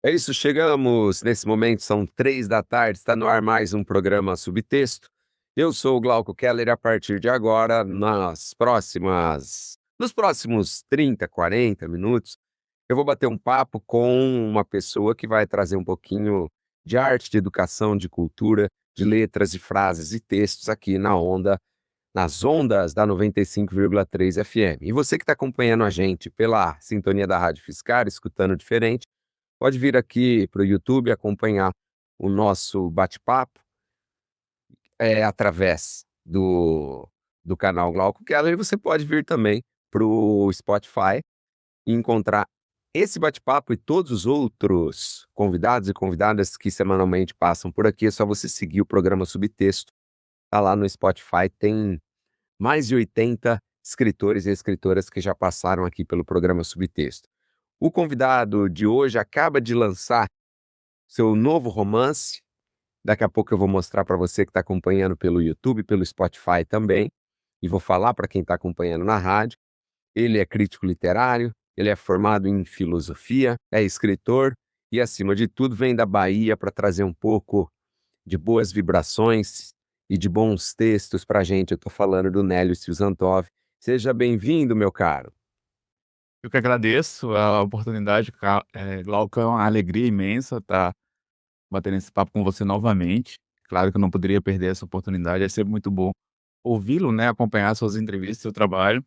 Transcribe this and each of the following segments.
É isso, chegamos nesse momento, são 3 da tarde, está no ar mais um programa Subtexto. Eu sou o Glauco Keller e a partir de agora, nos próximos 30, 40 minutos, eu vou bater um papo com uma pessoa que vai trazer um pouquinho de arte, de educação, de cultura, de letras, de frases e textos aqui nas ondas da 95,3 FM. E você que está acompanhando a gente pela sintonia da Rádio Fiscar, escutando diferente, pode vir aqui para o YouTube acompanhar o nosso bate-papo, através do canal Glauco Keller, e você pode vir também para o Spotify e encontrar esse bate-papo e todos os outros convidados e convidadas que semanalmente passam por aqui. É só você seguir o programa Subtexto, tá lá no Spotify, tem mais de 80 escritores e escritoras que já passaram aqui pelo programa Subtexto. O convidado de hoje acaba de lançar seu novo romance. Daqui a pouco eu vou mostrar para você que está acompanhando pelo YouTube, pelo Spotify também, e vou falar para quem está acompanhando na rádio. Ele é crítico literário, ele é formado em filosofia, é escritor e, acima de tudo, vem da Bahia para trazer um pouco de boas vibrações e de bons textos para a gente. Eu estou falando do Nélio Silzantov. Seja bem-vindo, meu caro. Eu que agradeço a oportunidade, Glauco, é uma alegria imensa estar batendo esse papo com você novamente. Claro que eu não poderia perder essa oportunidade, é sempre muito bom ouvi-lo, né, acompanhar suas entrevistas, seu trabalho,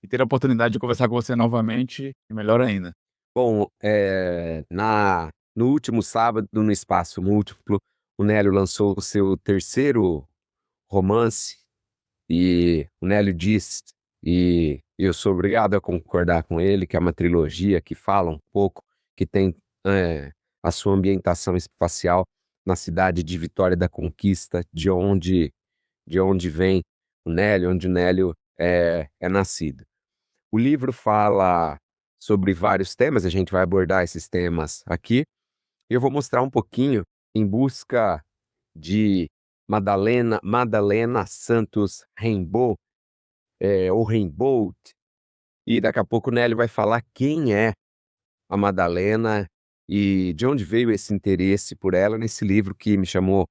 e ter a oportunidade de conversar com você novamente, é melhor ainda. Bom, no último sábado, no Espaço Múltiplo, o Nélio lançou o seu terceiro romance, e o Nélio diz, e eu sou obrigado a concordar com ele, que é uma trilogia que fala um pouco, que tem a sua ambientação espacial na cidade de Vitória da Conquista, de onde vem o Nélio, onde o Nélio é nascido. O livro fala sobre vários temas, a gente vai abordar esses temas aqui. Eu vou mostrar um pouquinho Em Busca de Madalena Santos Raimbow, ou Raimbold, e daqui a pouco o Nélio vai falar quem é a Madalena e de onde veio esse interesse por ela nesse livro que me chamou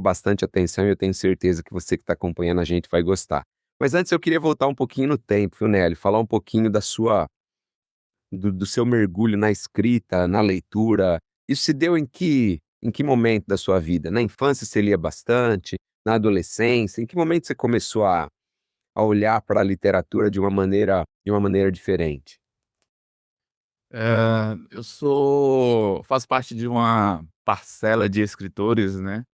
bastante atenção, e eu tenho certeza que você que está acompanhando a gente vai gostar. Mas antes eu queria voltar um pouquinho no tempo, viu, Nélio? Falar um pouquinho do seu mergulho na escrita, na leitura. Isso se deu em que momento da sua vida? Na infância você lia bastante? Na adolescência? Em que momento você começou a olhar para a literatura de uma maneira diferente? Eu sou faço parte de uma parcela de escritores, né,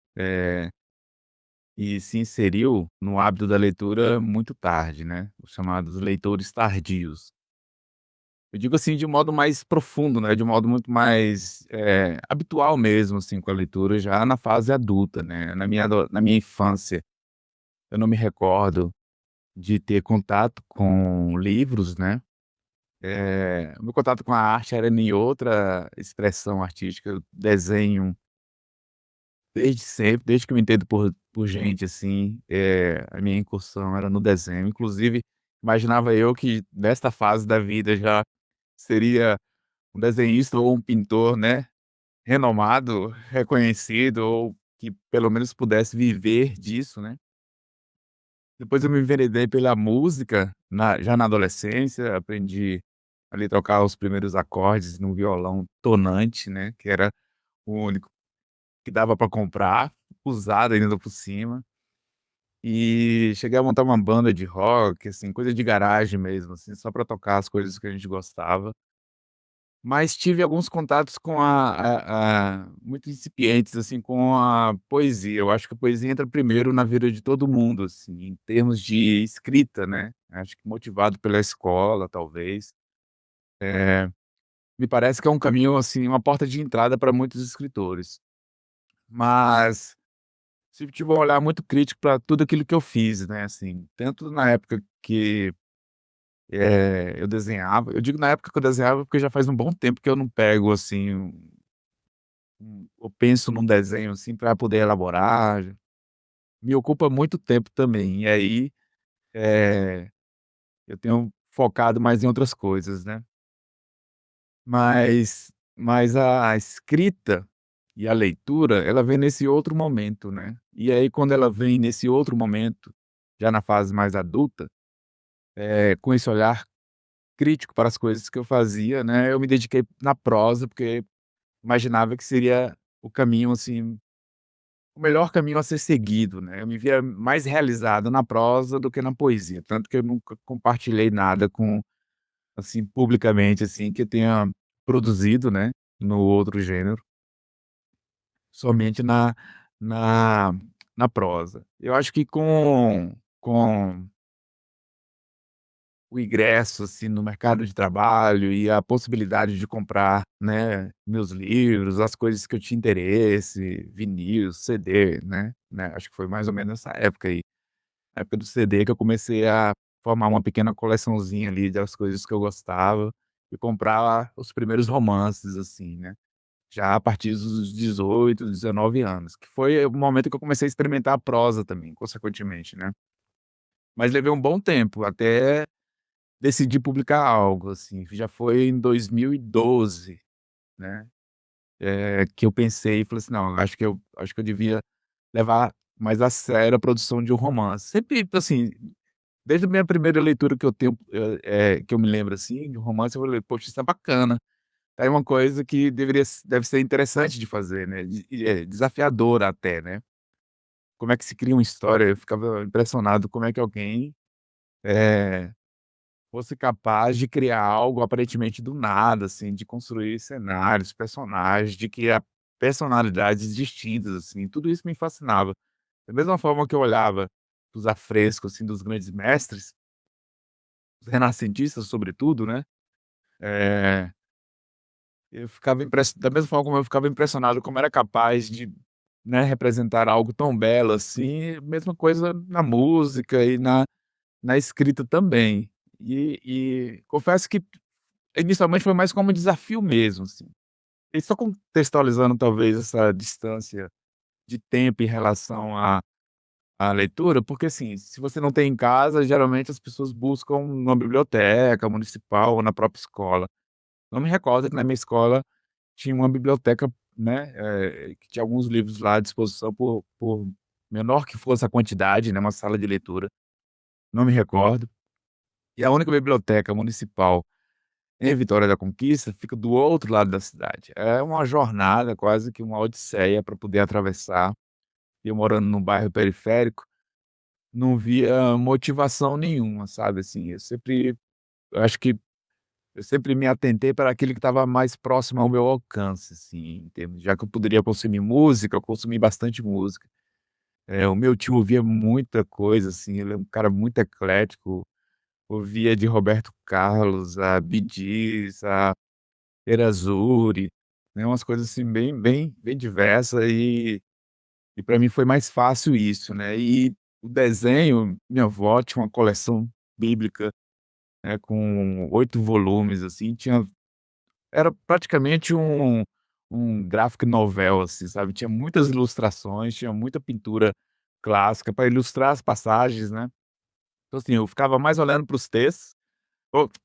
e se inseriu no hábito da leitura muito tarde, né, os chamados leitores tardios. Eu digo assim de um modo mais profundo, né, de um modo muito mais, habitual mesmo, assim, com a leitura já na fase adulta, né. Na minha infância, eu não me recordo de ter contato com livros, né, o meu contato com a arte era em outra expressão artística, desenho desde sempre, desde que eu me entendo por gente, assim, a minha incursão era no desenho. Inclusive, imaginava eu que nesta fase da vida já seria um desenhista ou um pintor, né, renomado, reconhecido ou que pelo menos pudesse viver disso, né. Depois eu me enveredei pela música, já na adolescência, aprendi ali tocar os primeiros acordes no violão tonante, né, que era o único que dava para comprar, usado ainda por cima. E cheguei a montar uma banda de rock, assim, coisa de garagem mesmo, assim, só para tocar as coisas que a gente gostava. Mas tive alguns contatos com muito incipientes, assim, com a poesia. Eu acho que a poesia entra primeiro na vida de todo mundo, assim, em termos de escrita, né. Acho que motivado pela escola, talvez. Me parece que é um caminho, assim, uma porta de entrada para muitos escritores. Mas sempre tive um olhar muito crítico para tudo aquilo que eu fiz, né, assim, tanto na época que, eu desenhava. Eu digo na época que eu desenhava, porque já faz um bom tempo que eu não pego, assim, eu penso num desenho, assim, para poder elaborar, me ocupa muito tempo também, e aí, eh, eu tenho focado mais em outras coisas, né. Mas mas a escrita e a leitura, ela vem nesse outro momento, né. E aí quando ela vem nesse outro momento, já na fase mais adulta, com esse olhar crítico para as coisas que eu fazia, né, eu me dediquei na prosa, porque imaginava que seria o caminho, assim, o melhor caminho a ser seguido, né. Eu me via mais realizado na prosa do que na poesia, tanto que eu nunca compartilhei nada com, assim, publicamente, assim, que eu tenha produzido, né, no outro gênero, somente na na prosa. Eu acho que com o ingresso, assim, no mercado de trabalho e a possibilidade de comprar, né, meus livros, as coisas que eu tinha interesse, vinil, CD, né, acho que foi mais ou menos nessa época aí, na época do CD que eu comecei a formar uma pequena coleçãozinha ali das coisas que eu gostava e comprar os primeiros romances, assim, né, já a partir dos 18, 19 anos, que foi o momento que eu comecei a experimentar a prosa também, consequentemente, né. Mas levei um bom tempo até decidi publicar algo, assim, já foi em 2012, né, que eu pensei e falei assim: "Não, acho que eu devia levar mais a sério a produção de um romance". Sempre, assim, desde a minha primeira leitura que eu tenho, que eu me lembro, assim, de um romance, eu falei: "Poxa, isso é bacana, tá aí uma coisa que deve ser interessante de fazer, né", desafiadora até, né. Como é que se cria uma história, eu ficava impressionado como é que alguém, eh fosse capaz de criar algo aparentemente do nada, assim, de construir cenários, personagens, de criar personalidades distintas, assim, tudo isso me fascinava. Da mesma forma que eu olhava os afrescos, assim, dos grandes mestres, os renascentistas sobretudo, né, eh, eu ficava da mesma forma como eu ficava impressionado como era capaz de, né, representar algo tão belo assim, mesma coisa na música e na escrita também. E confesso que inicialmente foi mais como um desafio mesmo, assim. E só contextualizando talvez essa distância de tempo em relação à leitura, porque assim, se você não tem em casa, geralmente as pessoas buscam numa biblioteca municipal ou na própria escola. Não me recordo que na minha escola tinha uma biblioteca, né, que tinha alguns livros lá à disposição por menor que fosse a quantidade, né, uma sala de leitura, não me recordo. E a única biblioteca municipal em Vitória da Conquista fica do outro lado da cidade. É uma jornada, quase que uma odisseia para poder atravessar. E eu morando num bairro periférico, não via motivação nenhuma, sabe, assim, eu acho que eu sempre me atentei para aquilo que estava mais próximo ao meu alcance, assim, em termos já que eu poderia consumir música, eu consumi bastante música. O meu tio ouvia muita coisa, assim, ele é um cara muito eclético, ouvia de Roberto Carlos a Bee Gees, a Erazzurri, né, umas coisas assim bem diversa e para mim foi mais fácil isso, né. E o desenho, minha avó tinha uma coleção bíblica, né, com 8 volumes, assim, era praticamente um graphic novel, assim, sabe, tinha muitas ilustrações, tinha muita pintura clássica para ilustrar as passagens, né. Então assim, eu ficava mais olhando para os textos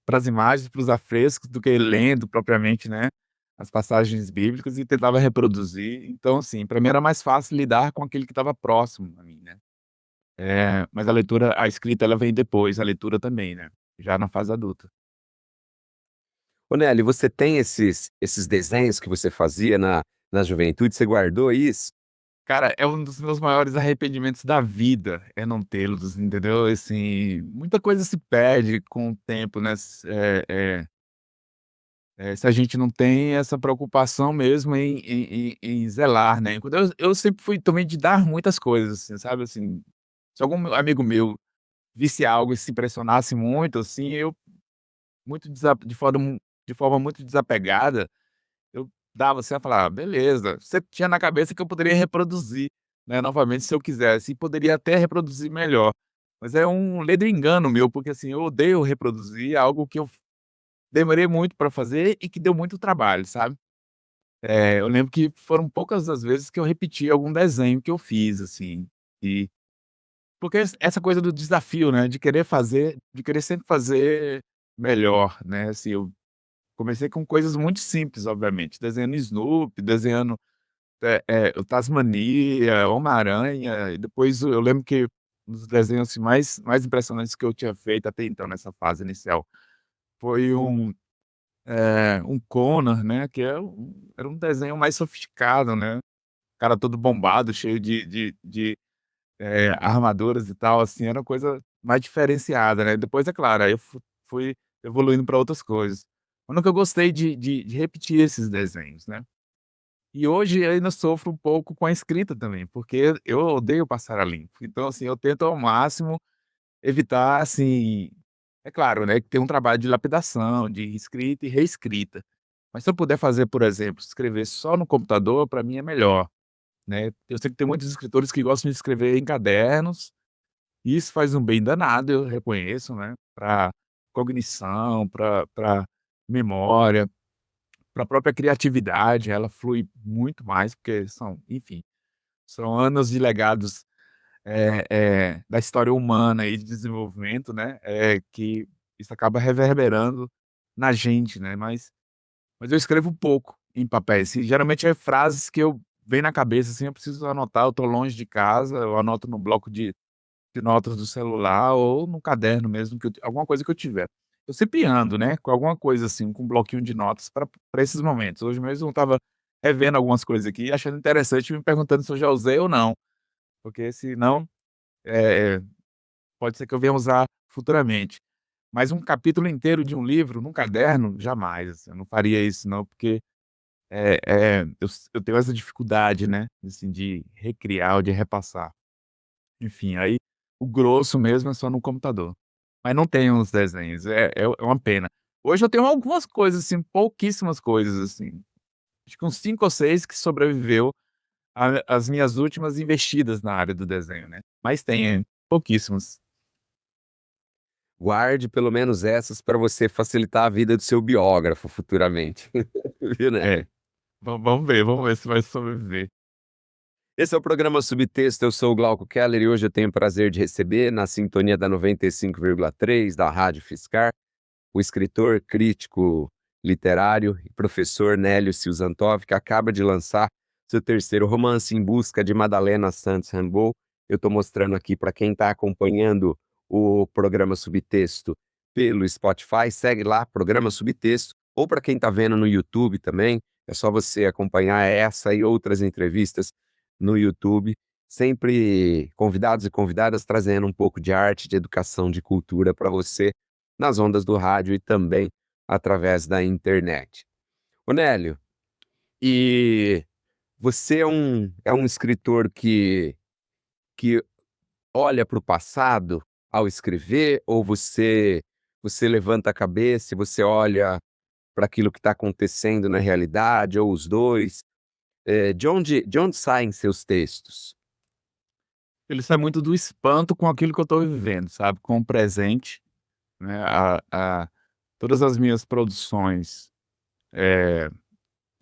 para as imagens, para os afrescos, do que lendo propriamente, né, as passagens bíblicas e tentava reproduzir. Então, assim, para mim era mais fácil lidar com aquele que estava próximo a mim, né. Mas a escrita ela vem depois, a leitura também, né, já na fase adulta. Ô Nelly, você tem esses desenhos que você fazia na juventude, você guardou isso? Cara, é um dos meus maiores arrependimentos da vida, é não tê-los, entendeu. Assim, muita coisa se perde com o tempo, né, se a gente não tem essa preocupação mesmo em zelar, né. Quando eu sempre fui também de dar muitas coisas, assim, sabe, assim, se algum amigo meu visse algo e se impressionasse muito, assim, eu muito de forma muito desapegada, eu dava assim, eu falava: "Ah, beleza", você tinha na cabeça que eu poderia reproduzir, né, novamente se eu quisesse, e poderia até reproduzir melhor. Mas é um ledo engano meu, porque assim, eu odeio reproduzir algo que eu demorei muito pra fazer e que deu muito trabalho, sabe. Eu lembro que foram poucas as vezes que eu repeti algum desenho que eu fiz, assim, e porque essa coisa do desafio, né, de querer sempre fazer melhor, né, assim, Comecei com coisas muito simples, obviamente, desenhando Snoopy, desenhando, o Tasmania, Homem-Aranha, e depois eu lembro que um dos desenhos, assim, mais impressionantes que eu tinha feito até então, nessa fase inicial, foi um Conan, né, que era um desenho mais sofisticado, né, cara todo bombado, cheio de armaduras e tal, assim, era uma coisa mais diferenciada, né. Depois, é claro, aí eu fui evoluindo para outras coisas. Eu nunca gostei de repetir esses desenhos, né. E hoje eu ainda sofro um pouco com a escrita também, porque eu odeio passar a limpo. Então, assim, eu tento ao máximo evitar, assim, é claro, né, que tem um trabalho de lapidação, de escrita e reescrita. Mas se eu puder fazer, por exemplo, escrever só no computador, para mim é melhor, né. Eu sei que tem muitos escritores que gostam de escrever em cadernos, e isso faz um bem danado, eu reconheço, né, para cognição, para memória, para a própria criatividade, ela flui muito mais, porque são, enfim, são anos de legados, da história humana e de desenvolvimento, né, que isso acaba reverberando na gente, né, mas eu escrevo pouco em papéis, e geralmente é frases que eu vem na cabeça, assim, eu preciso anotar, eu tô longe de casa, eu anoto no bloco de notas do celular ou no caderno mesmo, que eu alguma coisa que eu tiver. Eu sempre ando, né, com alguma coisa assim, com um bloquinho de notas para esses momentos. Hoje mesmo eu estava revendo algumas coisas aqui, achando interessante, me perguntando se eu já usei ou não, porque senão, eh, pode ser que eu venha usar futuramente. Mas um capítulo inteiro de um livro num caderno, jamais, assim, eu não faria isso não, porque, eu tenho essa dificuldade, né, assim, de recriar ou de repassar. Enfim, aí o grosso mesmo é só no computador. Mas não tenho os desenhos, é uma pena. Hoje eu tenho algumas coisas, assim, pouquíssimas coisas, assim, acho que uns 5 ou 6 que sobreviveu a às minhas últimas investidas na área do desenho, né, mas tem, pouquíssimos. Guarde pelo menos essas para você facilitar a vida do seu biógrafo futuramente. Viu, né? É, vamos ver se vai sobreviver. Esse é o programa Subtexto, eu sou o Glauco Keller e hoje eu tenho o prazer de receber, na sintonia da 95,3 da Rádio Fiscar, o escritor, crítico literário e professor Nélio Silzantov, que acaba de lançar seu terceiro romance, Em Busca de Madalena Santos Rambaud. Eu estou mostrando aqui para quem está acompanhando o programa Subtexto pelo Spotify, segue lá, programa Subtexto, ou para quem está vendo no YouTube também, é só você acompanhar essa e outras entrevistas no YouTube, sempre convidados e convidadas trazendo um pouco de arte, de educação, de cultura para você nas ondas do rádio e também através da internet. Ô Nélio, e você é um escritor que olha para o passado ao escrever ou você levanta a cabeça e você olha para aquilo que está acontecendo na realidade ou os 2? De onde saem seus textos? Ele sai muito do espanto com aquilo que eu estou vivendo, sabe, com o presente, né, todas as minhas produções, eh,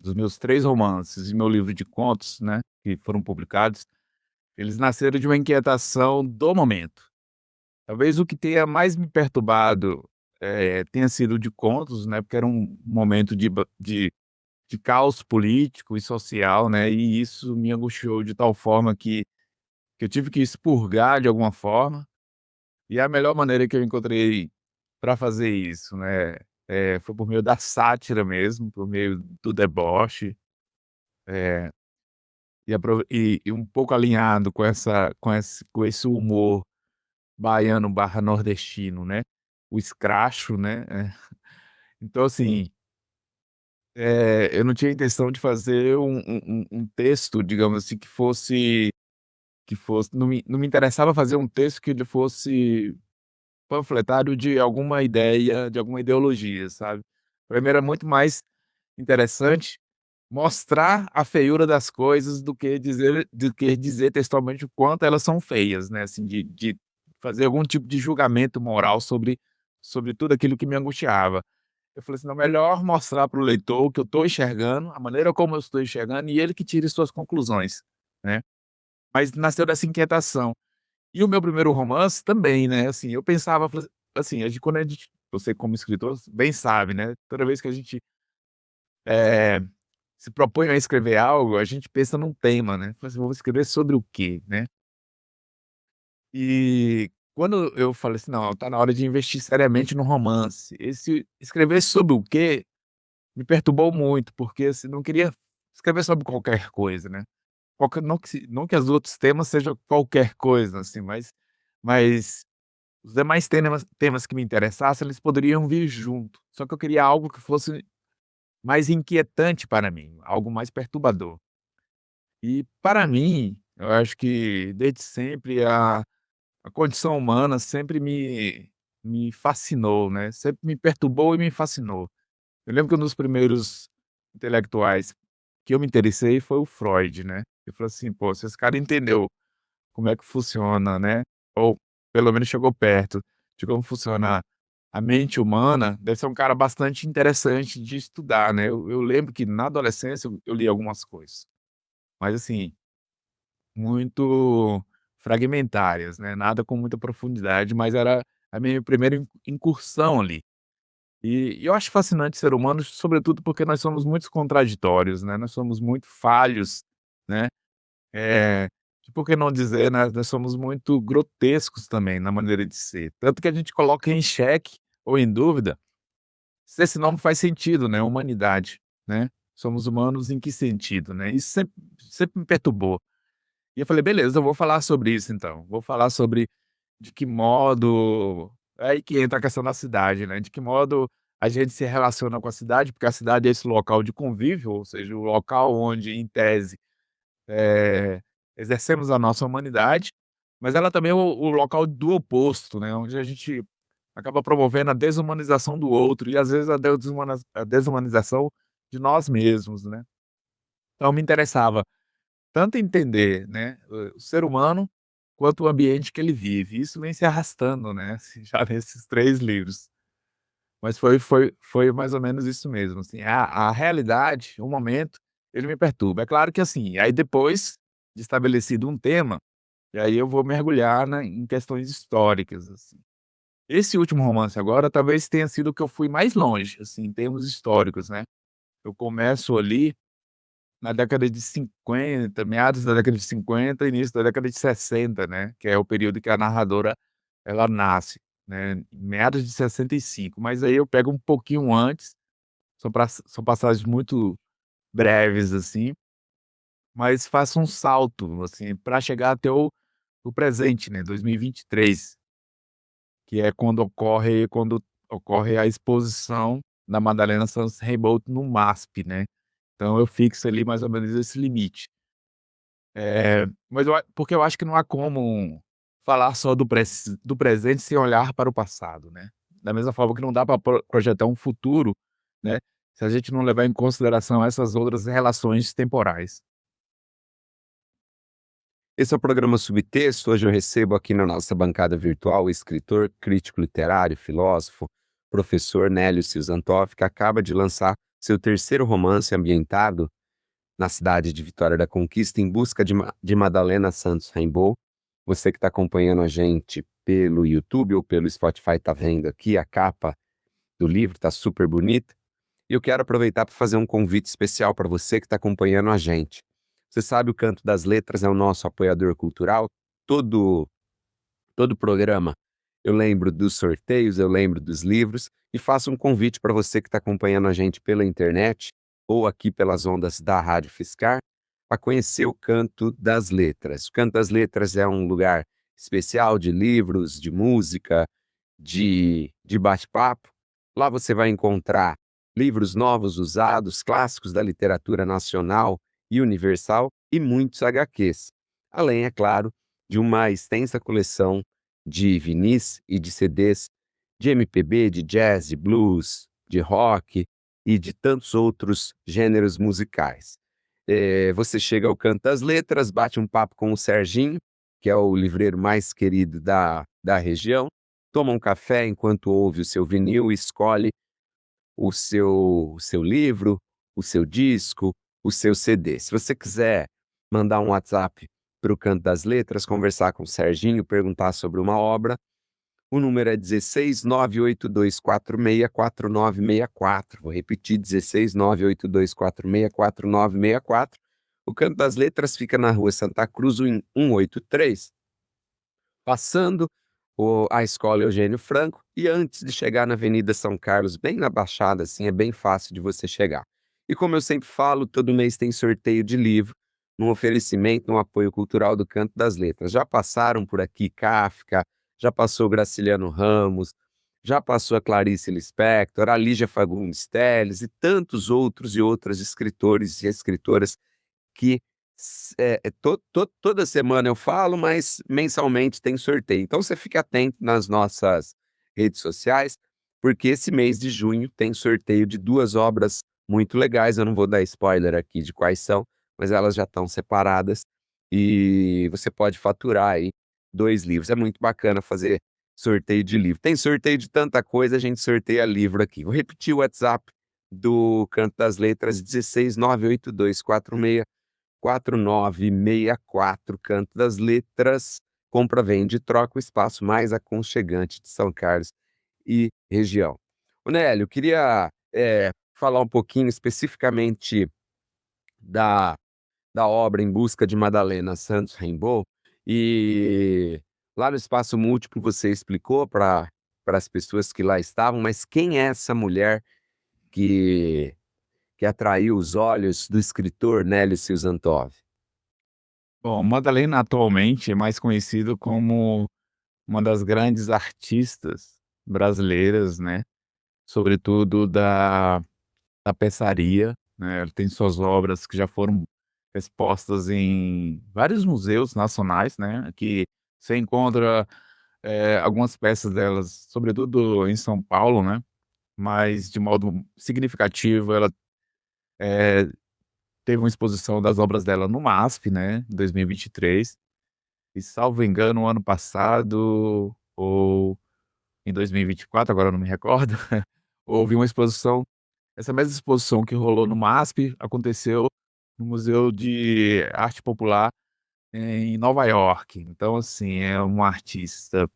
dos meus 3 romances e meu livro de contos, né, que foram publicados, eles nasceram de uma inquietação do momento. Talvez o que tenha mais me perturbado, tenha sido de contos, né, porque era um momento de caos político e social, né, e isso me angustiou de tal forma que eu tive que expurgar de alguma forma, e a melhor maneira que eu encontrei para fazer isso, né, foi por meio da sátira mesmo, por meio do deboche, eh, e um pouco alinhado com esse humor baiano/nordestino, né, o escracho, né, então assim, eu não tinha intenção de fazer um texto, digamos assim, que fosse não me interessava fazer um texto que ele fosse panfletário de alguma ideia, de alguma ideologia, sabe. Pra mim era muito mais interessante mostrar a feiura das coisas do que dizer textualmente o quanto elas são feias, né, assim, de fazer algum tipo de julgamento moral sobre tudo aquilo que me angustiava. Eu falei assim: "Não, melhor mostrar para o leitor o que eu estou enxergando, a maneira como eu estou enxergando e ele que tire suas conclusões", né. Mas nasceu dessa inquietação. E o meu primeiro romance também, né, assim, eu pensava, falei assim, quando a gente você como escritor bem sabe, né, toda vez que a gente, eh, se propõe a escrever algo, a gente pensa num tema, né, fala assim: "Vou escrever sobre o quê?", né. E quando eu falei assim: "Não, tá na hora de investir seriamente no romance", esse escrever sobre o quê me perturbou muito, porque, assim, não queria escrever sobre qualquer coisa, né. Qualquer não que os outros temas sejam qualquer coisa, assim, mas os demais temas que me interessassem, eles poderiam vir junto. Só que eu queria algo que fosse mais inquietante para mim, algo mais perturbador. E para mim, eu acho que desde sempre a condição humana sempre me fascinou, né, sempre me perturbou e me fascinou. Eu lembro que um dos primeiros intelectuais que eu me interessei foi o Freud, né. Eu falei assim: "Pô, se esse cara entendeu como é que funciona, né, ou pelo menos chegou perto de como funciona a mente humana, deve ser um cara bastante interessante de estudar", né. Eu lembro que na adolescência eu li algumas coisas, mas assim, muito fragmentárias, né, nada com muita profundidade, mas era a minha primeira incursão ali. E eu acho fascinante ser humano, sobretudo porque nós somos muito contraditórios, né, nós somos muito falhos, né, eh, por que não dizer, né, nós somos muito grotescos também na maneira de ser, tanto que a gente coloca em xeque ou em dúvida se esse nome faz sentido, né, humanidade, né. Somos humanos em que sentido, né, isso sempre me perturbou. E eu falei: "Beleza, eu vou falar sobre isso então, vou falar sobre de que modo", é aí que entra a questão da cidade, né, de que modo a gente se relaciona com a cidade, porque a cidade é esse local de convívio, ou seja, o local onde, em tese, eh, exercemos a nossa humanidade, mas ela também é o local do oposto, né, onde a gente acaba promovendo a desumanização do outro e às vezes a desumanização de nós mesmos, né. Então me interessava tanto entender, né, o ser humano, quanto o ambiente que ele vive. Isso vem se arrastando, né, assim, já nesses 3 livros. Mas foi mais ou menos isso mesmo, assim, a realidade, o momento, ele me perturba. É claro que, assim, aí depois de estabelecido um tema, e aí eu vou mergulhar em questões históricas, assim. Esse último romance agora talvez tenha sido o que eu fui mais longe, assim, em termos históricos, né. Eu começo ali na década de 50, meados da década de 50, início da década de 60, né, que é o período que a narradora, ela nasce, né, meados de 65, mas aí eu pego um pouquinho antes, são passagens muito breves, assim, mas faço um salto, assim, para chegar até o presente, né, 2023, que é quando ocorre a exposição da Madalena Santos Reboldt no MASP, né, então eu fixo ali mais ou menos esse limite. Mas porque eu acho que não há como falar só do presente sem olhar para o passado, né. Da mesma forma que não dá para projetar um futuro, né, se a gente não levar em consideração essas outras relações temporais. Esse é o programa Subtexto. Hoje eu recebo aqui na nossa bancada virtual o escritor, crítico literário, filósofo, professor Nélio Silzantoff, que acaba de lançar seu terceiro romance ambientado na cidade de Vitória da Conquista, Em Busca de Madalena Santos Rainbow. Você que está acompanhando a gente pelo YouTube ou pelo Spotify está vendo aqui a capa do livro, está super bonita. E eu quero aproveitar para fazer um convite especial para você que está acompanhando a gente. Você sabe, o Canto das Letras é o nosso apoiador cultural. Todo, todo programa eu lembro dos sorteios, eu lembro dos livros e faço um convite para você que está acompanhando a gente pela internet ou aqui pelas ondas da Rádio Fiscar para conhecer o Canto das Letras. O Canto das Letras é um lugar especial de livros, de música, de bate-papo. Lá você vai encontrar livros novos, usados, clássicos da literatura nacional e universal e muitos HQs. Além, é claro, de uma extensa coleção de vinis e de CDs de MPB, de jazz, de blues, de rock e de tantos outros gêneros musicais. Você chega ao Canto das Letras, bate um papo com o Serginho, que é o livreiro mais querido da região, toma um café enquanto ouve o seu vinil e escolhe o seu livro, o seu disco, o seu CD. Se você quiser mandar um WhatsApp para o Canto das Letras, conversar com o Serginho, perguntar sobre uma obra, O número é 16 982464964. Vou repetir, 16 982464964. O Canto das Letras fica na Rua Santa Cruz, 183, passando a Escola Eugênio Franco, e antes de chegar na Avenida São Carlos, bem na Baixada, assim, é bem fácil de você chegar. E como eu sempre falo, todo mês tem sorteio de livro, num oferecimento, num apoio cultural do Canto das Letras. Já passaram por aqui Kafka, já passou Graciliano Ramos, já passou a Clarice Lispector, a Lígia Fagundes Telles e tantos outros e outras escritores e escritoras que toda semana eu falo, mas mensalmente tem sorteio. Então você fique atento nas nossas redes sociais, porque esse mês de junho tem sorteio de 2 obras muito legais. Eu não vou dar spoiler aqui de quais são, mas elas já estão separadas e você pode faturar aí 2 livros. É muito bacana fazer sorteio de livro. Tem sorteio de tanta coisa, a gente sorteia livro aqui. Vou repetir o WhatsApp do Canto das Letras: 16 982464964, Canto das Letras. Compra, vende, troca, o espaço mais aconchegante de São Carlos e região. Ô Nélio, queria falar um pouquinho especificamente da, da obra Em Busca de Madalena Santos Raimbow. E lá no Espaço Múltiplo você explicou para as pessoas que lá estavam, mas quem é essa mulher que, que atraiu os olhos do escritor Nélio Silzantov? Bom, Madalena atualmente é mais conhecido como uma das grandes artistas brasileiras, né, sobretudo da peçaria, né, ela tem suas obras que já foram expostas em vários museus nacionais, né, que você encontra, algumas peças delas, sobretudo em São Paulo, né, mas de modo significativo ela, eh, teve uma exposição das obras dela no MASP, né, em 2023, e salvo engano o ano passado ou em 2024, agora eu não me recordo, houve uma exposição, essa mesma exposição que rolou no MASP aconteceu no Museu de Arte Popular em Nova York. Então, assim, é uma artista,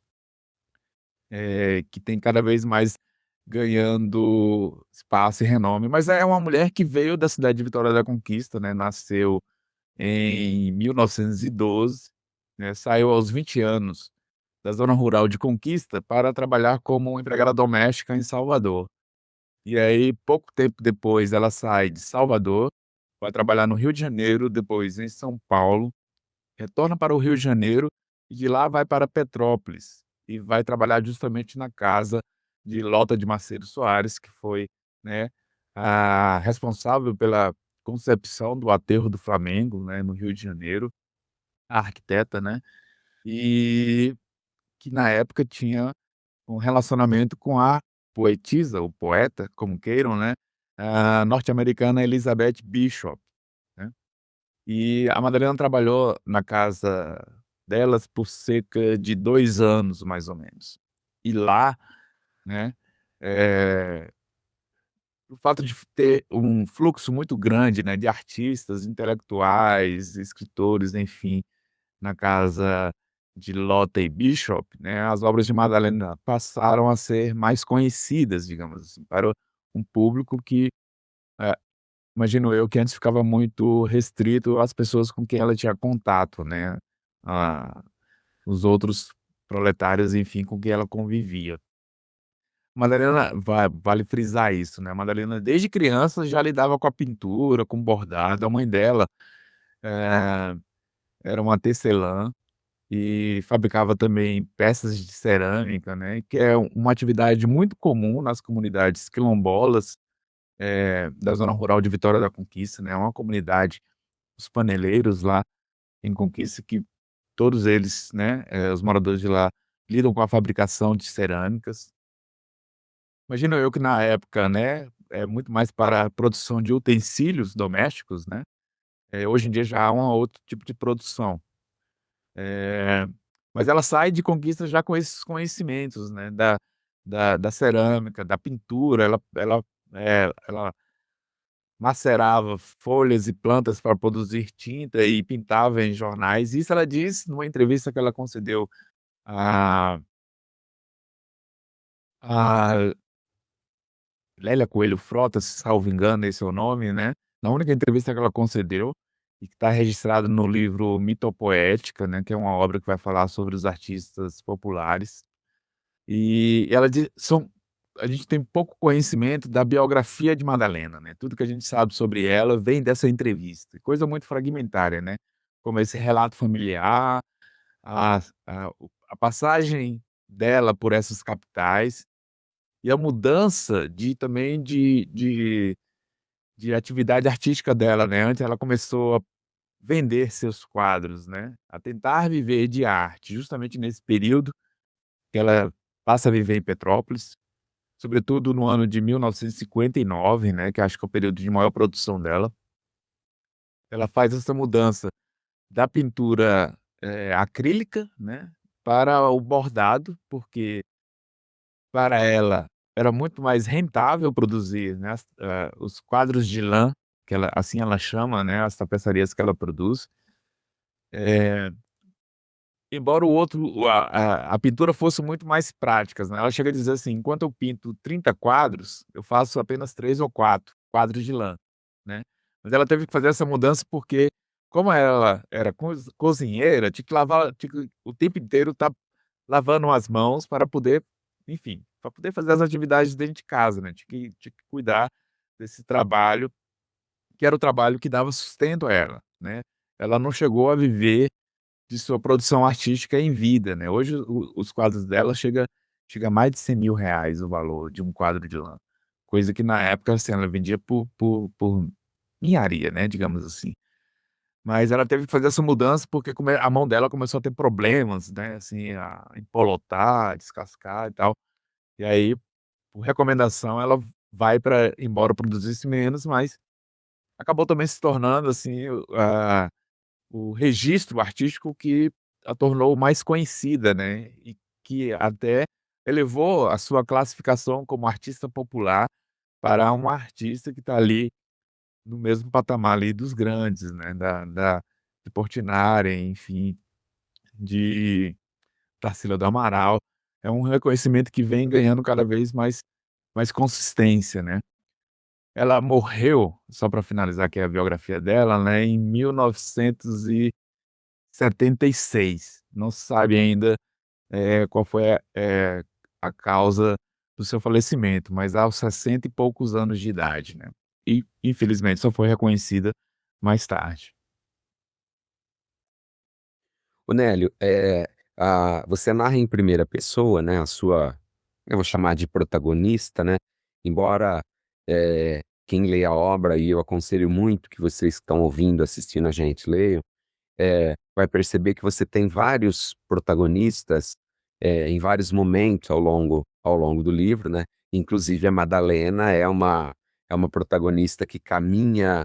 que tem cada vez mais ganhando espaço e renome, mas é uma mulher que veio da cidade de Vitória da Conquista, né, nasceu em 1912, né, saiu aos 20 anos da zona rural de Conquista para trabalhar como empregada doméstica em Salvador. E aí, pouco tempo depois, ela sai de Salvador, vai trabalhar no Rio de Janeiro, depois em São Paulo, retorna para o Rio de Janeiro e de lá vai para Petrópolis e vai trabalhar justamente na casa de Lota de Macedo Soares, que foi, né, a responsável pela concepção do Aterro do Flamengo, né, no Rio de Janeiro, a arquiteta, né, e que na época tinha um relacionamento com a poetisa, ou poeta, como queiram, né, a norte-americana Elizabeth Bishop, né. E a Madalena trabalhou na casa delas por cerca de 2 anos, mais ou menos. E lá, né, eh, o fato de ter um fluxo muito grande, né, de artistas, intelectuais, escritores, enfim, na casa de Lota e Bishop, né, as obras de Madalena passaram a ser mais conhecidas, digamos assim, para um público que, eh, imagino eu, que antes ficava muito restrito às pessoas com quem ela tinha contato, né, a os outros proletários, enfim, com quem ela convivia. Madalena vale frisar isso, né, Madalena desde criança já lidava com a pintura, com bordado, a mãe dela, eh, era uma tecelã e fabricava também peças de cerâmica, né, que é uma atividade muito comum nas comunidades quilombolas, da zona rural de Vitória da Conquista, né, é uma comunidade, os paneleiros lá em Conquista, que todos eles, né, os moradores de lá lidam com a fabricação de cerâmicas. Imagino eu que na época, né, é muito mais para a produção de utensílios domésticos, né, hoje em dia já há um outro tipo de produção. Eh, mas ela sai de Conquista já com esses conhecimentos, né, da cerâmica, da pintura, ela macerava folhas e plantas para produzir tinta e pintava em jornais. Isso ela diz numa entrevista que ela concedeu a A Lélia Coelho Frota, se salvo engano, esse é o nome, né, na única entrevista que ela concedeu, e que está registrado no livro Mitopoética, né, que é uma obra que vai falar sobre os artistas populares, e ela diz são a gente tem pouco conhecimento da biografia de Madalena, né, tudo que a gente sabe sobre ela vem dessa entrevista, coisa muito fragmentária, né, como esse relato familiar, a passagem dela por essas capitais, e a mudança de também de atividade artística dela, né, antes ela começou a vender seus quadros, né, a tentar viver de arte, justamente nesse período que ela passa a viver em Petrópolis, sobretudo no ano de 1959, né, que acho que é o período de maior produção dela. Ela faz essa mudança da pintura, acrílica, né, para o bordado, porque para ela era muito mais rentável produzir, né, os quadros de lã, que ela assim ela chama, né, as tapeçarias que ela produz. Eh, embora o outro a pintura fosse muito mais práticas, né, ela chega a dizer assim: "Enquanto eu pinto 30 quadros, eu faço apenas 3 ou 4 quadros de lã", né. Mas ela teve que fazer essa mudança, porque como ela era cozinheira, tinha que o tempo inteiro estar lavando as mãos para poder, enfim, para poder fazer as atividades dentro de casa, né, tinha que cuidar desse trabalho, que era o trabalho que dava sustento a ela, né. Ela não chegou a viver de sua produção artística em vida, né. Hoje os quadros dela chega a mais de R$ 100.000 o valor de um quadro de lã, coisa que na época, assim, ela vendia por ninharia, né, digamos assim. Mas ela teve que fazer essa mudança, porque a mão dela começou a ter problemas, né, assim, a empolotar, descascar e tal. E aí, por recomendação, ela vai para embora produzisse menos, mas acabou também se tornando, assim, o registro artístico que a tornou mais conhecida, né, e que até elevou a sua classificação como artista popular para uma artista que está ali no mesmo patamar ali dos grandes, né, de Portinari, enfim, de Tarsila do Amaral. É um reconhecimento que vem ganhando cada vez mais consistência, né. Ela morreu, só para finalizar aqui a biografia dela, né, em 1976. Não se sabe ainda, qual foi a causa do seu falecimento, mas aos 60 e poucos anos de idade, né. E infelizmente só foi reconhecida mais tarde. Ô Nélio, você narra em primeira pessoa, né, a sua, eu vou chamar de protagonista, né, embora, quem lê a obra, e eu aconselho muito que vocês que estão ouvindo, assistindo a gente leiam, vai perceber que você tem vários protagonistas, em vários momentos ao longo do livro, né, inclusive a Madalena é uma protagonista que caminha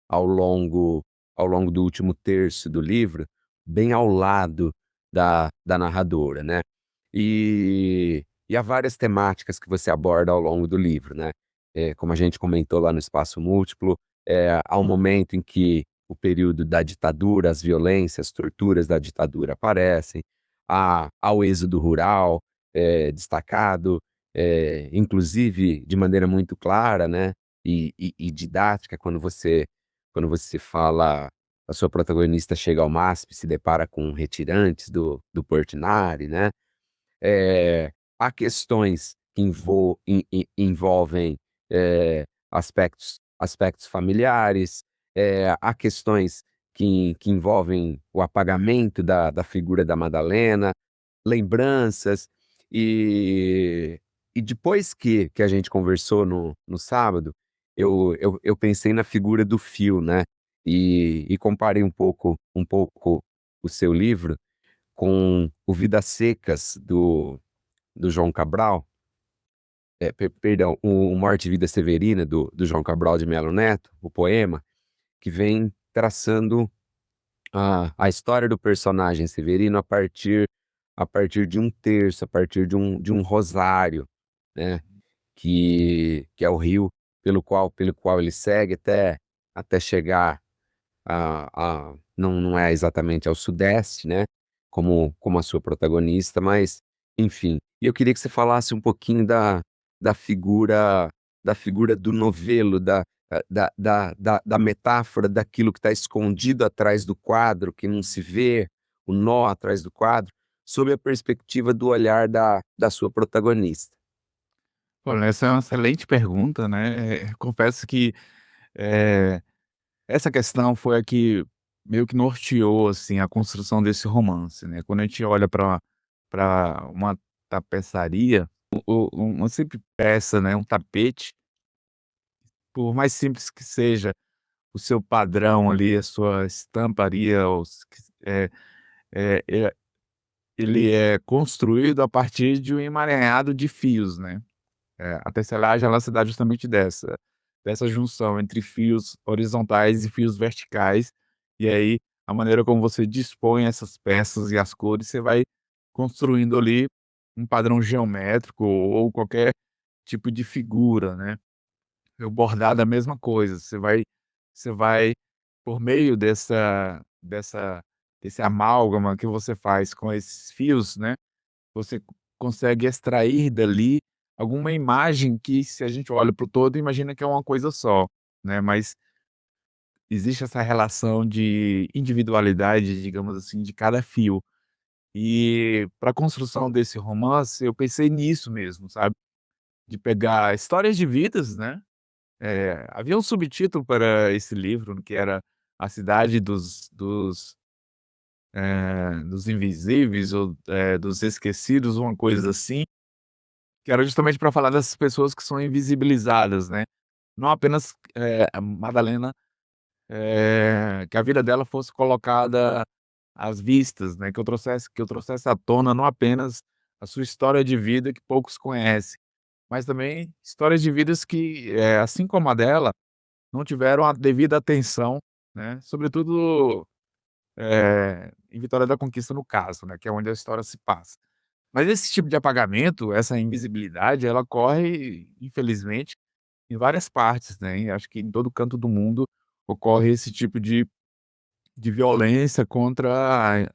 ao longo ao longo do último terço do livro, bem ao lado da narradora, né. E há várias temáticas que você aborda ao longo do livro, né. Como a gente comentou lá no Espaço Múltiplo, há um momento em que o período da ditadura, as violências, as torturas da ditadura aparecem, há o êxodo rural, destacado, inclusive de maneira muito clara, né, e didática quando você fala, a sua protagonista chega ao MASP, se depara com retirantes do Portinari, né. Há questões que envolvem, aspectos familiares, há questões que envolvem o apagamento da figura da Madalena, lembranças, e depois que a gente conversou no sábado, eu pensei na figura do fio, né, e comparei um pouco o seu livro com o Vidas Secas do João Cabral, perdão, o Morte e Vida Severina do João Cabral de Melo Neto, o poema, que vem traçando a história do personagem Severino a partir de um terço, a partir de um rosário, né, que é o rio pelo qual ele segue até chegar não é exatamente ao sudeste, né, como a sua protagonista, mas enfim. E eu queria que você falasse um pouquinho da figura da figura do novelo, da metáfora daquilo que está escondido atrás do quadro, que não se vê, o nó atrás do quadro, sob a perspectiva do olhar da sua protagonista. Olha, essa é uma excelente pergunta, né, confesso que, eh, essa questão foi a que meio que norteou, assim, a construção desse romance, né. Quando a gente olha para uma tapeçaria, uma simples peça, né, um tapete, por mais simples que seja o seu padrão ali, a sua estamparia, eh eh eh, ele é construído a partir de um emaranhado de fios, né. A tecelagem ela se dá justamente dessa junção entre fios horizontais e fios verticais, e aí a maneira como você dispõe essas peças e as cores, você vai construindo ali um padrão geométrico ou qualquer tipo de figura, né. O bordado é a mesma coisa, você vai por meio desse amálgama que você faz com esses fios, né, você consegue extrair dali alguma imagem que, se a gente olha para o todo, imagina que é uma coisa só, né, mas existe essa relação de individualidade, digamos assim, de cada fio. E para a construção desse romance, eu pensei nisso mesmo, sabe, de pegar histórias de vidas, né, havia um subtítulo para esse livro que era A Cidade dos Invisíveis ou, dos Esquecidos, uma coisa assim. Que era justamente para falar dessas pessoas que são invisibilizadas, né. Não apenas, a Madalena, que a vida dela fosse colocada às vistas, né, que eu trouxesse à tona não apenas a sua história de vida que poucos conhecem, mas também histórias de vidas que, assim como a dela, não tiveram a devida atenção, né, sobretudo, em Vitória da Conquista no caso, né, que é onde a história se passa. Mas esse tipo de apagamento, essa invisibilidade, ela ocorre, infelizmente, em várias partes, né, e acho que em todo canto do mundo ocorre esse tipo de violência contra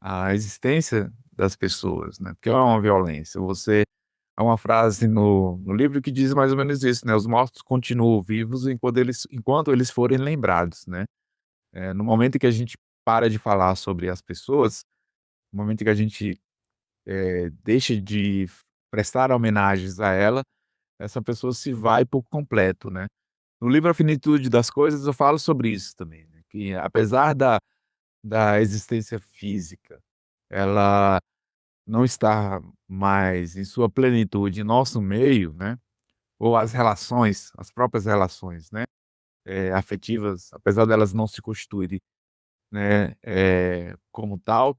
a existência das pessoas, né, porque é uma violência. Há uma frase no livro que diz mais ou menos isso, né, os mortos continuam vivos enquanto eles forem lembrados, né. No momento em que a gente para de falar sobre as pessoas, no momento em que a gente deixa de prestar homenagens a ela, essa pessoa se vai por completo, né. No livro A Finitude das Coisas eu falo sobre isso também, né, que apesar da existência física, ela não estar mais em sua plenitude em nosso meio, né, ou as próprias relações, né, afetivas, apesar delas não se constituírem, né, como tal, o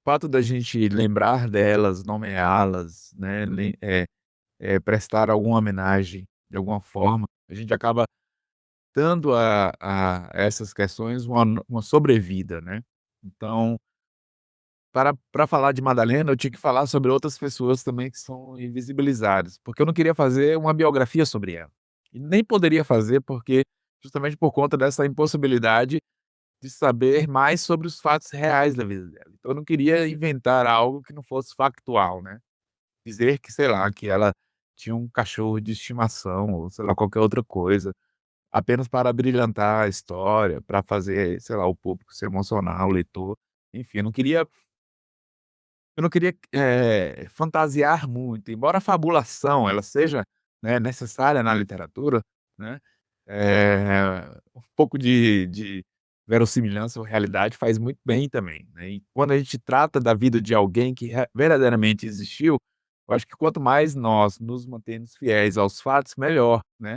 fato da gente lembrar delas, nomeá-las, né, prestar alguma homenagem de alguma forma, a gente acaba dando a essas questões uma sobrevida, né. Então, para falar de Madalena, eu tinha que falar sobre outras pessoas também que são invisibilizadas, porque eu não queria fazer uma biografia sobre ela. E nem poderia fazer, porque justamente por conta dessa impossibilidade de saber mais sobre os fatos reais da vida dela. Então eu não queria inventar algo que não fosse factual, né. Dizer que, sei lá, que ela tinha um cachorro de estimação ou sei lá, qualquer outra coisa, apenas para brilhantar a história, para fazer, sei lá, o público se emocionar, o leitor. Enfim, eu não queria, fantasiar muito, embora a fabulação ela seja, né, necessária na literatura, né, um pouco de verossimilhança ou realidade faz muito bem também, né, e quando a gente trata da vida de alguém que verdadeiramente existiu, eu acho que quanto mais nós nos mantemos fiéis aos fatos, melhor, né.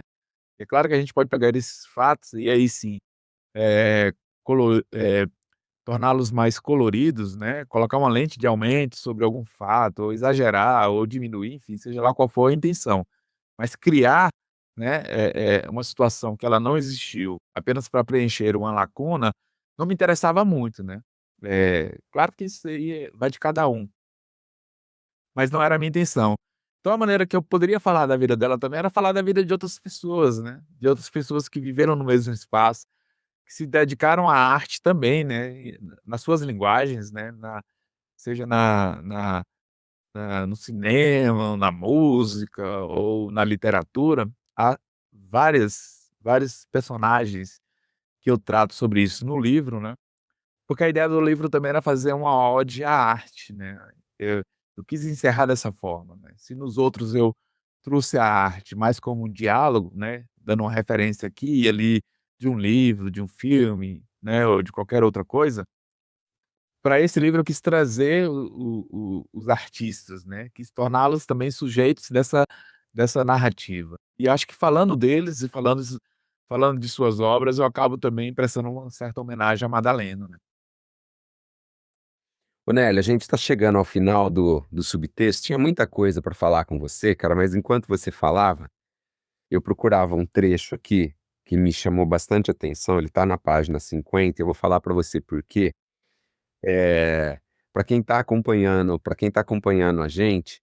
É claro que a gente pode pegar esses fatos e aí sim, eh, colo torná-los mais coloridos, né, colocar uma lente de aumento sobre algum fato, ou exagerar, ou diminuir, enfim, seja lá qual for a intenção. Mas criar, né, uma situação que ela não existiu, apenas para preencher uma lacuna, não me interessava muito, né. Claro que isso aí vai de cada um, mas não era a minha intenção. Então a maneira que eu poderia falar da vida dela também era falar da vida de outras pessoas, né, de outras pessoas que viveram no mesmo espaço, que se dedicaram à arte também, né, e nas suas linguagens, né, seja no cinema, na música ou na literatura, há vários personagens que eu trato sobre isso no livro, né, porque a ideia do livro também era fazer uma ode à arte, né. Eu eu quis encerrar dessa forma, né. Se nos outros eu trouxe a arte mais como um diálogo, né, dando uma referência aqui e ali de um livro, de um filme, né, ou de qualquer outra coisa, para esse livro eu quis trazer os artistas, né, quis torná-los também sujeitos dessa narrativa. E acho que falando deles e falando de suas obras, eu acabo também prestando uma certa homenagem a Madalena, né. Ô Nélia, a gente está chegando ao final do subtexto. Tinha muita coisa para falar com você, cara, mas enquanto você falava, eu procurava um trecho aqui que me chamou bastante atenção. Ele está na página 50. Eu vou falar para você por quê. É, para quem tá acompanhando a gente,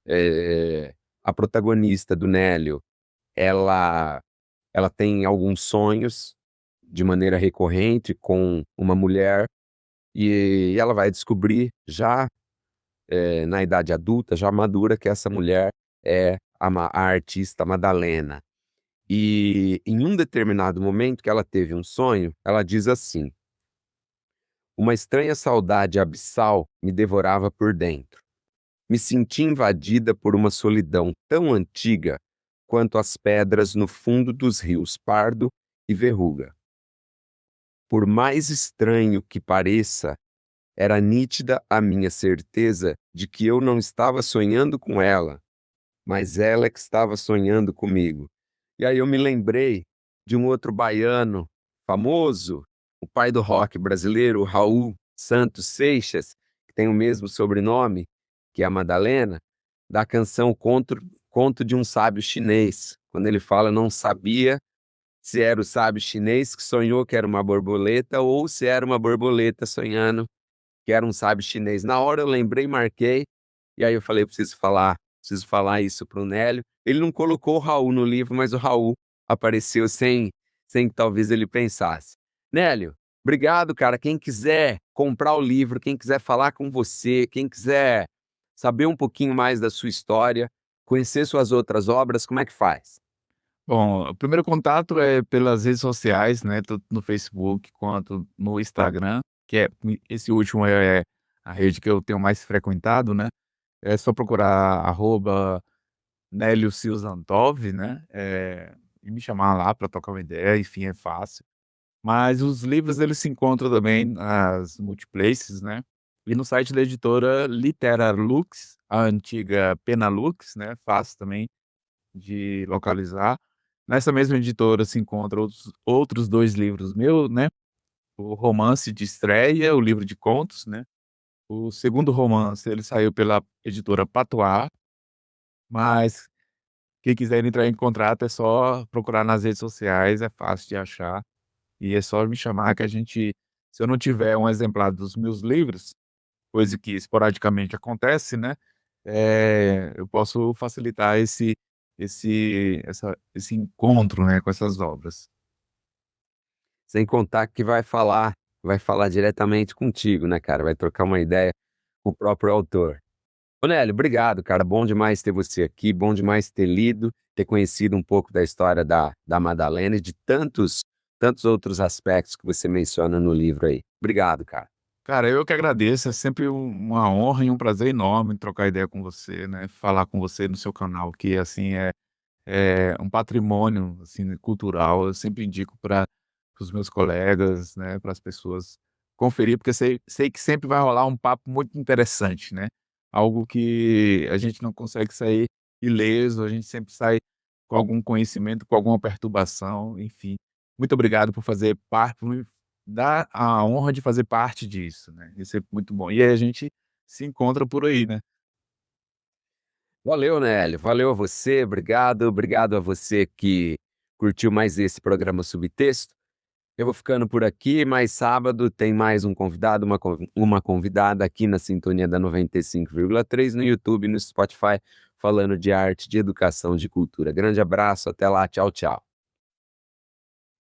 eh, a protagonista do Nélio, ela ela tem alguns sonhos de maneira recorrente com uma mulher, e ela vai descobrir já, na idade adulta, já madura, que essa mulher é a artista Madalena. E em um determinado momento que ela teve um sonho, ela diz assim: "Uma estranha saudade abissal me devorava por dentro. Me senti invadida por uma solidão tão antiga quanto as pedras no fundo dos rios Pardo e Verruga. Por mais estranho que pareça, era nítida a minha certeza de que eu não estava sonhando com ela, mas ela é que estava sonhando comigo." E aí eu me lembrei de um outro baiano famoso, o pai do rock brasileiro, o Raul Santos Seixas, que tem o mesmo sobrenome que a Madalena, da canção Conto de um Sábio Chinês, quando ele fala: "Não sabia se era o sábio chinês que sonhou que era uma borboleta ou se era uma borboleta sonhando que era um sábio chinês." Na hora eu lembrei, marquei, e aí eu falei: preciso falar isso para o Nélio." Ele não colocou o Raul no livro, mas o Raul apareceu sem que talvez ele pensasse. Nélio, obrigado, cara. Quem quiser comprar o livro, quem quiser falar com você, quem quiser saber um pouquinho mais da sua história, conhecer suas outras obras, como é que faz? Bom, o primeiro contato é pelas redes sociais, né, tanto no Facebook quanto no Instagram, que é esse último é a rede que eu tenho mais frequentado, né. É só procurar Nélio Silzantov, né, e me chamar lá para trocar uma ideia, enfim, é fácil. Mas os livros eles se encontram também nas multiplaces, né, e no site da editora Literalux, a antiga Penalux, né, fácil também de localizar. Nessa mesma editora se encontram outros 2 livros meus, né, o romance de estreia, o livro de contos, né. O segundo romance ele saiu pela editora Patois, mas quem quiser entrar em contato é só procurar nas redes sociais, é fácil de achar, e é só me chamar que a gente se eu não tiver um exemplar dos meus livros, coisa que esporadicamente acontece, né, eu posso facilitar esse encontro, né, com essas obras. Sem contar que vai falar diretamente contigo, né, cara, vai trocar uma ideia com o próprio autor. Ô Nélio, obrigado, cara, bom demais ter você aqui, bom demais ter lido, ter conhecido um pouco da história da Madalena e de tantos outros aspectos que você menciona no livro aí. Obrigado, cara. Cara, eu que agradeço, é sempre uma honra e um prazer enorme trocar ideia com você, né, falar com você no seu canal, que assim é um patrimônio, assim, cultural. Eu sempre indico para os meus colegas, né, para as pessoas conferir, porque sei que sempre vai rolar um papo muito interessante, né, algo que a gente não consegue sair ileso, a gente sempre sai com algum conhecimento, com alguma perturbação, enfim. Muito obrigado por fazer parte, por me dar a honra de fazer parte disso, né, isso é muito bom. E aí a gente se encontra por aí, né. Valeu, Nélio, valeu a você, obrigado a você que curtiu mais esse programa Subtexto. Eu vou ficando por aqui, mas sábado tem mais um convidado, uma convidada aqui na sintonia da 95,3 no YouTube e no Spotify, falando de arte, de educação, de cultura. Grande abraço, até lá, tchau, tchau.